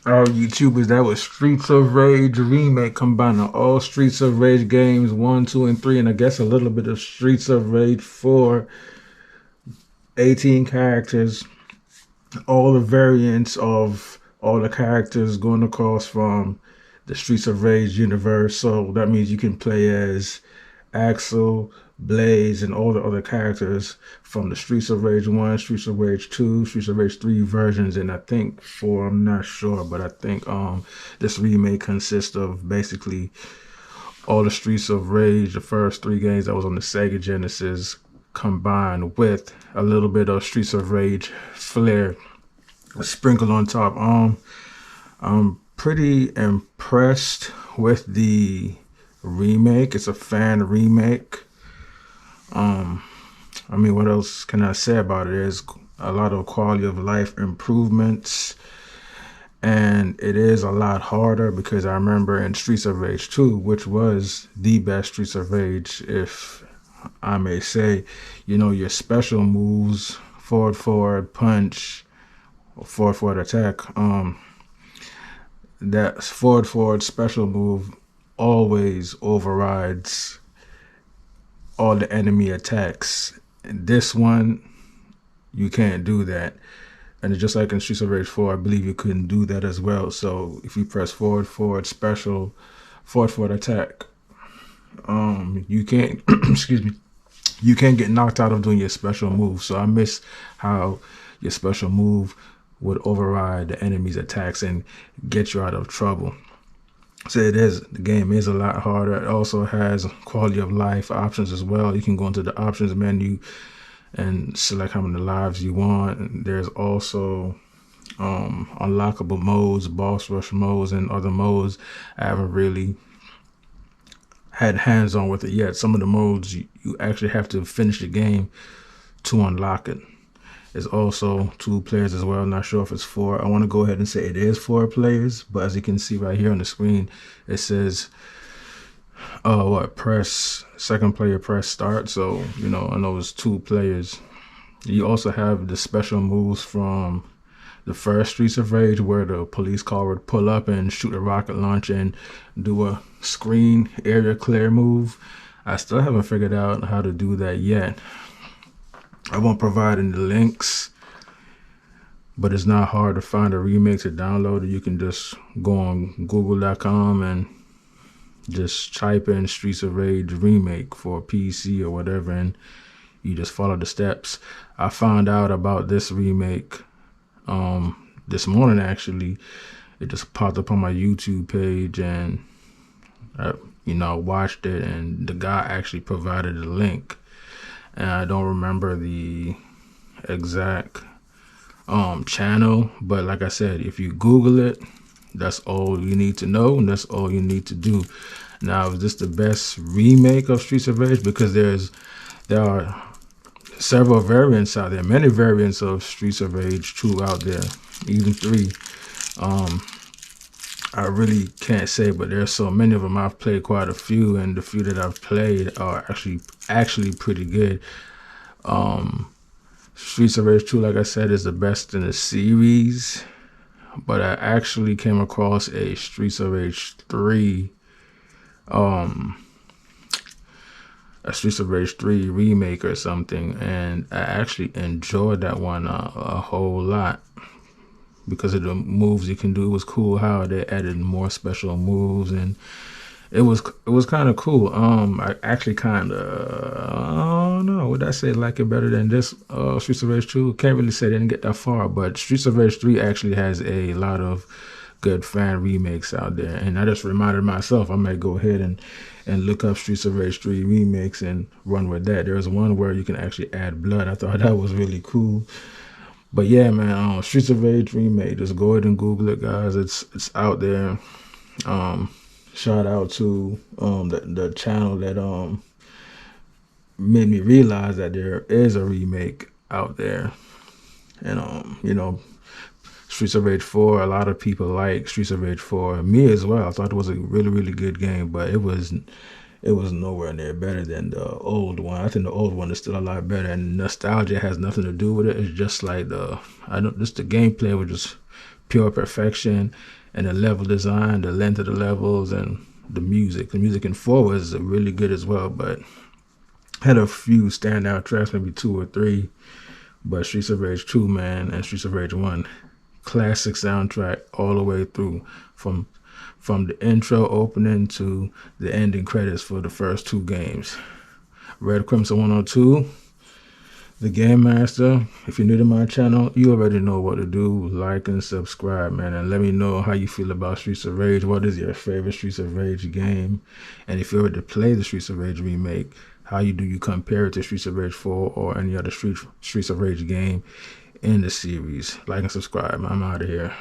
Our YouTubers, that was Streets of Rage remake combining all Streets of Rage games 1, 2, and 3, and I guess a little bit of Streets of Rage 4, 18 characters, all the variants of all the characters going across from the Streets of Rage universe. So that means you can play as Axel, Blaze, and all the other characters from the Streets of Rage 1, Streets of Rage 2, Streets of Rage 3 versions, and I think 4, I'm not sure, but I think this remake consists of basically all the Streets of Rage, the first 3 games that was on the Sega Genesis, combined with a little bit of Streets of Rage flair sprinkled on top. I'm pretty impressed with the remake. It's a fan remake. I mean, what else can I say about it? There's a lot of quality of life improvements, and it is a lot harder because I remember in Streets of Rage 2, which was the best Streets of Rage, if I may say, your special moves, forward, punch, forward attack, that forward special move always overrides all the enemy attacks. And this one, you can't do that. And just like in Streets of Rage 4, I believe you couldn't do that as well. So if you press forward special, forward attack, you can't, excuse me, you can't get knocked out of doing your special move. So I miss how your special move would override the enemy's attacks and get you out of trouble. So the game is a lot harder. It also has quality of life options as well. You can go into the options menu and select how many lives you want. And there's also unlockable modes, boss rush modes, and other modes. I haven't really had hands on with it yet. Some of the modes you actually have to finish the game to unlock it. It's also 2 players as well. Not sure if it's 4. I want to go ahead and say it is 4 players, but as you can see right here on the screen, it says, press second player, press start. So, I know it's 2 players. You also have the special moves from the first Streets of Rage where the police car would pull up and shoot a rocket launcher and do a screen area clear move. I still haven't figured out how to do that yet. I won't provide any links, but it's not hard to find a remake to download. You can just go on google.com and just type in Streets of Rage remake for PC or whatever, and you just follow the steps. I found out about this remake this morning, actually. It just popped up on my YouTube page, and I watched it, and the guy actually provided a link. And I don't remember the exact channel, but like I said, if you Google it, that's all you need to know, and that's all you need to do. Now, is this the best remake of Streets of Rage? Because there are several variants out there, many variants of Streets of Rage 2 out there, even 3. I really can't say, but there's so many of them. I've played quite a few, and the few that I've played are actually pretty good. Streets of Rage 2, like I said, is the best in the series, but I actually came across a Streets of Rage 3, a Streets of Rage 3 remake or something, and I actually enjoyed that one a whole lot. Because of the moves you can do. It was cool how they added more special moves, and it was kind of cool. I actually kind of, I don't know, would I say like it better than this Streets of Rage 2? Can't really say they didn't get that far, but Streets of Rage 3 actually has a lot of good fan remakes out there. And I just reminded myself I might go ahead and look up Streets of Rage 3 remakes and run with that. There's one where you can actually add blood. I thought that was really cool. But yeah, man, Streets of Rage remake. Just go ahead and Google it, guys. It's out there. Shout out to the channel that made me realize that there is a remake out there. And Streets of Rage 4. A lot of people like Streets of Rage 4. Me as well. I thought it was a really, really good game, but it was nowhere near better than the old one. I think the old one is still a lot better, and nostalgia has nothing to do with it. It's just like just the gameplay was just pure perfection, and the level design, the length of the levels, and the music. The music in 4 was really good as well, but had a few standout tracks, maybe 2 or 3. But Streets of Rage 2, man, and Streets of Rage 1, classic soundtrack all the way through, from the intro opening to the ending credits for the first 2 games. Red Crimson 102, the Game Master. If you're new to my channel, you already know what to do. Like and subscribe, man, and let me know how you feel about Streets of Rage. What is your favorite Streets of Rage game? And if you were to play the Streets of Rage remake, how do you compare it to Streets of Rage 4 or any other Streets of Rage game in the series? Like and subscribe. I'm out of here.